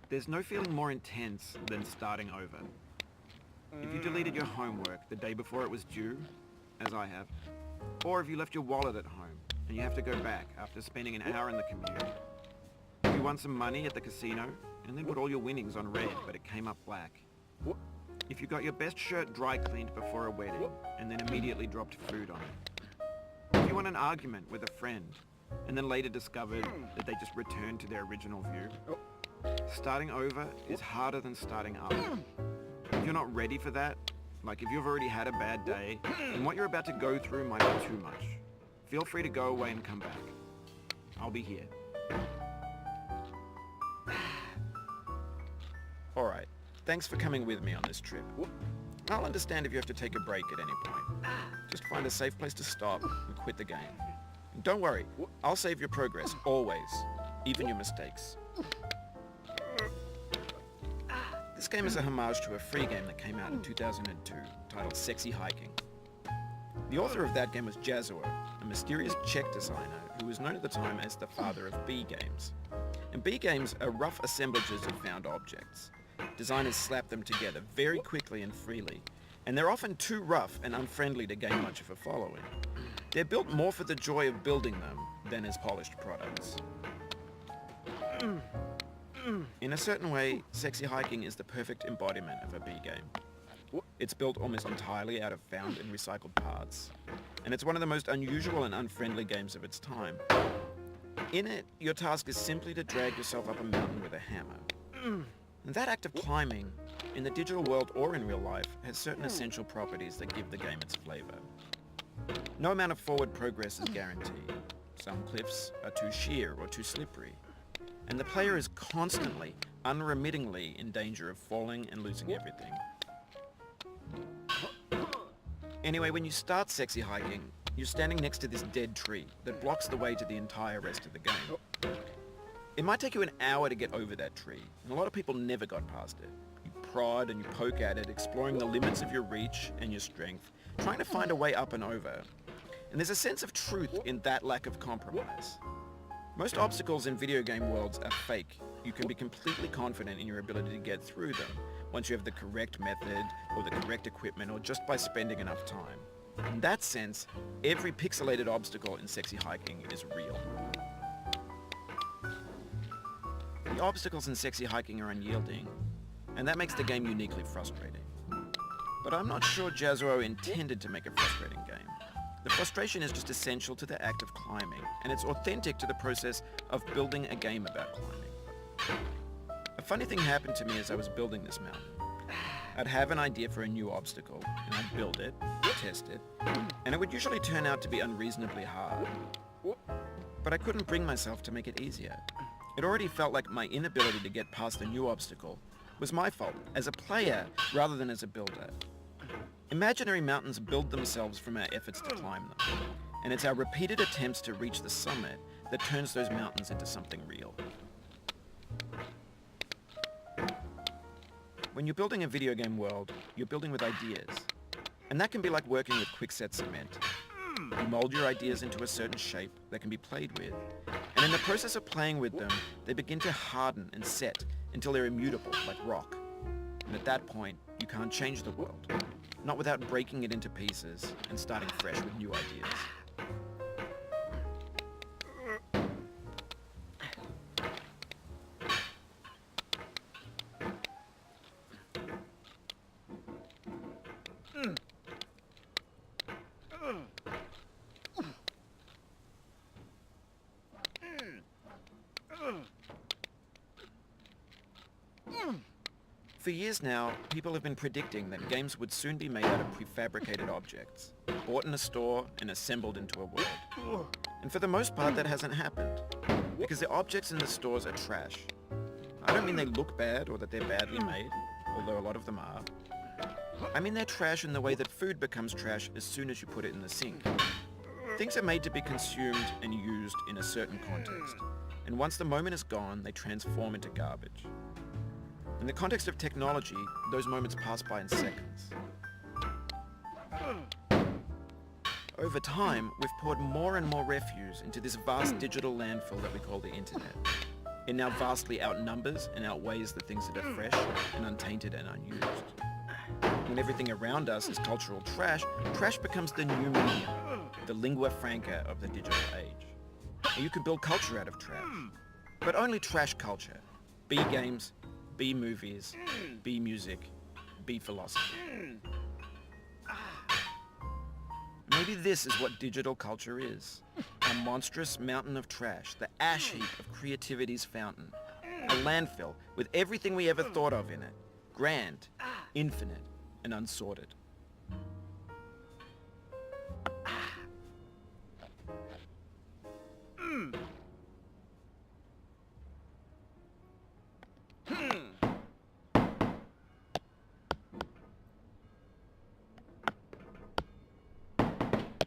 There's no feeling more intense than starting over. If you deleted your homework the day before it was due, as I have, or if you left your wallet at home and you have to go back after spending an hour in the commute, if you won some money at the casino and then put all your winnings on red but it came up black, if you got your best shirt dry cleaned before a wedding and then immediately dropped food on it, if you won an argument with a friend and then later discovered that they just returned to their original view, starting over is harder than starting up. If you're not ready for that, like if you've already had a bad day, and what you're about to go through might be too much, feel free to go away and come back. I'll be here. Alright, thanks for coming with me on this trip. I'll understand if you have to take a break at any point. Just find a safe place to stop and quit the game. And don't worry, I'll save your progress, always, even your mistakes. This game is a homage to a free game that came out in 2002, titled Sexy Hiking. The author of that game was Jazzuo, a mysterious Czech designer who was known at the time as the father of B games. And B games are rough assemblages of found objects. Designers slap them together very quickly and freely, and they're often too rough and unfriendly to gain much of a following. They're built more for the joy of building them than as polished products. In a certain way, Sexy Hiking is the perfect embodiment of a B game. It's built almost entirely out of found and recycled parts, and it's one of the most unusual and unfriendly games of its time. In it, your task is simply to drag yourself up a mountain with a hammer. And that act of climbing, in the digital world or in real life, has certain essential properties that give the game its flavor. No amount of forward progress is guaranteed. Some cliffs are too sheer or too slippery, and the player is constantly, unremittingly in danger of falling and losing everything. Anyway, when you start Sexy Hiking, you're standing next to this dead tree that blocks the way to the entire rest of the game. It might take you an hour to get over that tree, and a lot of people never got past it. You prod and you poke at it, exploring the limits of your reach and your strength, trying to find a way up and over. And there's a sense of truth in that lack of compromise. Most obstacles in video game worlds are fake. You can be completely confident in your ability to get through them once you have the correct method or the correct equipment or just by spending enough time. In that sense, every pixelated obstacle in Sexy Hiking is real. The obstacles in Sexy Hiking are unyielding, and that makes the game uniquely frustrating. But I'm not sure Jazzuo intended to make a frustrating game. The frustration is just essential to the act of climbing, and it's authentic to the process of building a game about climbing. A funny thing happened to me as I was building this mountain. I'd have an idea for a new obstacle, and I'd build it, test it, and it would usually turn out to be unreasonably hard. But I couldn't bring myself to make it easier. It already felt like my inability to get past a new obstacle was my fault as a player rather than as a builder. Imaginary mountains build themselves from our efforts to climb them, and it's our repeated attempts to reach the summit that turns those mountains into something real. When you're building a video game world, you're building with ideas, and that can be like working with quickset cement. You mold your ideas into a certain shape that can be played with, and in the process of playing with them, they begin to harden and set until they're immutable, like rock. And at that point, you can't change the world, not without breaking it into pieces and starting fresh with new ideas. For years now, people have been predicting that games would soon be made out of prefabricated objects, bought in a store and assembled into a world. And for the most part, that hasn't happened, because the objects in the stores are trash. I don't mean they look bad or that they're badly made, although a lot of them are. I mean they're trash in the way that food becomes trash as soon as you put it in the sink. Things are made to be consumed and used in a certain context, and once the moment is gone, they transform into garbage. In the context of technology, those moments pass by in seconds. Over time, we've poured more and more refuse into this vast digital landfill that we call the internet. It now vastly outnumbers and outweighs the things that are fresh and untainted and unused. When everything around us is cultural trash, trash becomes the new medium, the lingua franca of the digital age. And you can build culture out of trash, but only trash culture. Be games, be movies, be music, be philosophy. Maybe this is what digital culture is. A monstrous mountain of trash, the ash heap of creativity's fountain. A landfill with everything we ever thought of in it. Grand, infinite, and unsorted.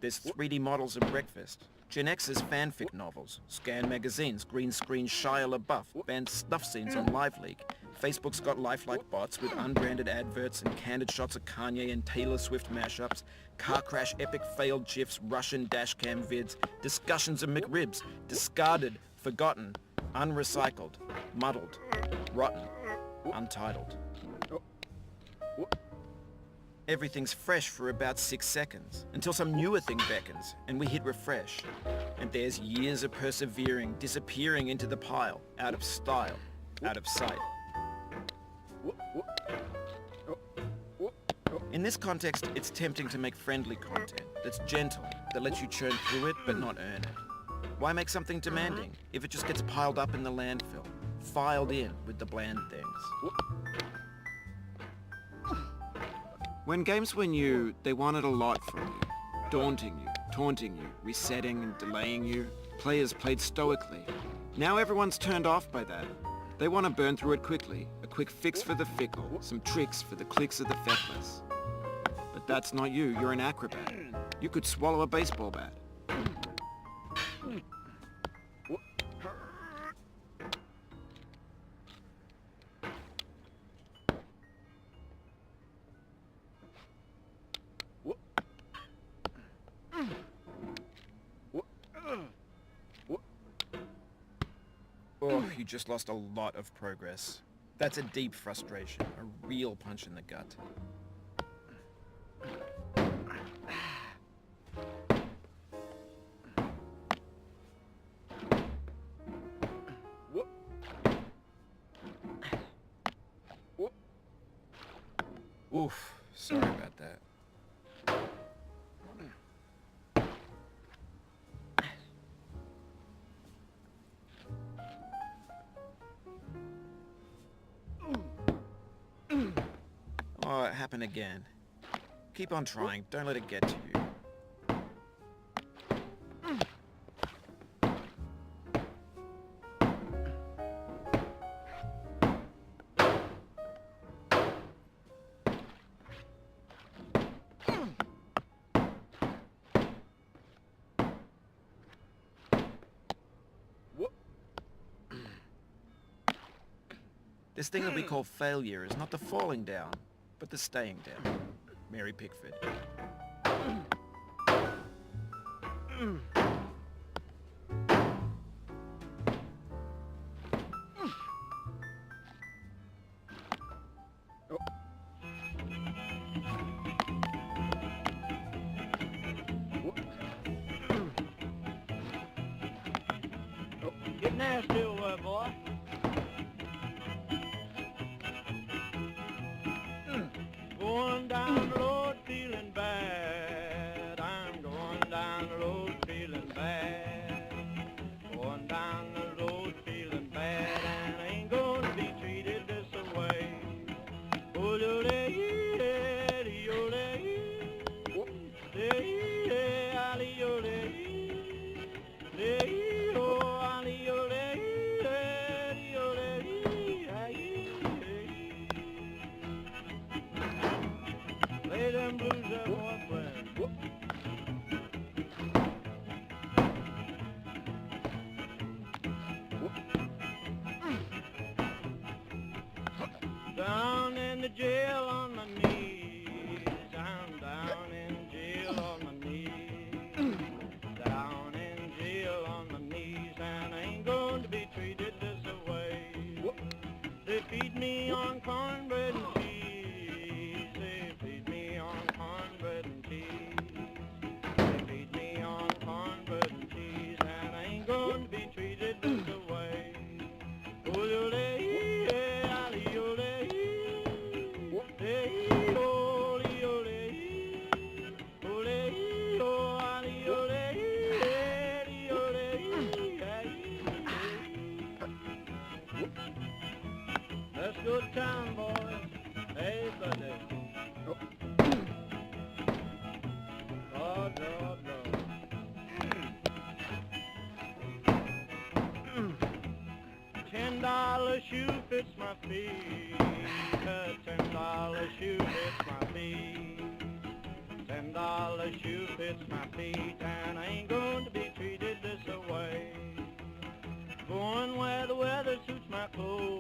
There's 3D models of breakfast, Gen X's fanfic novels, Scan magazines, green screen Shia LaBeouf, banned snuff scenes on LiveLeak. Facebook's got lifelike bots with unbranded adverts and candid shots of Kanye and Taylor Swift mashups, car crash epic failed GIFs, Russian dashcam vids, discussions of McRibs, discarded, forgotten, unrecycled, muddled, rotten, untitled. Everything's fresh for about 6 seconds, until some newer thing beckons, and we hit refresh. And there's years of persevering, disappearing into the pile, out of style, out of sight. In this context, it's tempting to make friendly content that's gentle, that lets you churn through it but not earn it. Why make something demanding if it just gets piled up in the landfill, filed in with the bland things? When games were new, they wanted a lot from you. Daunting you, taunting you, resetting and delaying you. Players played stoically. Now everyone's turned off by that. They want to burn through it quickly. A quick fix for the fickle, some tricks for the clicks of the feckless. But that's not you, you're an acrobat. You could swallow a baseball bat. Oh, you just lost a lot of progress. That's a deep frustration, a real punch in the gut. Oof, sorry about that. Oh, it happened again. Keep on trying, don't let it get to you. This thing that we call failure is not the falling down, but the staying down. Mary Pickford. Get nasty over there, boy. Going down the road feeling bad. I'm going down the road feeling bad. Going down the road feeling bad, and I ain't gonna be treated this way. Oh, Down in the jail on my knees. I'm down in jail on my knees. Down in jail on my knees, and I ain't going to be treated this way. They feed me on cornbread and cheese. They feed me on cornbread and cheese. They feed me on cornbread and cheese, and I ain't going to be treated this way. Let's go to town, boys. Hey, buddy. Lord, Lord, Lord. $10 shoe fits my feet. A $10 shoe fits my feet. $10 shoe fits my feet, and I ain't going to be treated this way. Going where the weather suits my clothes.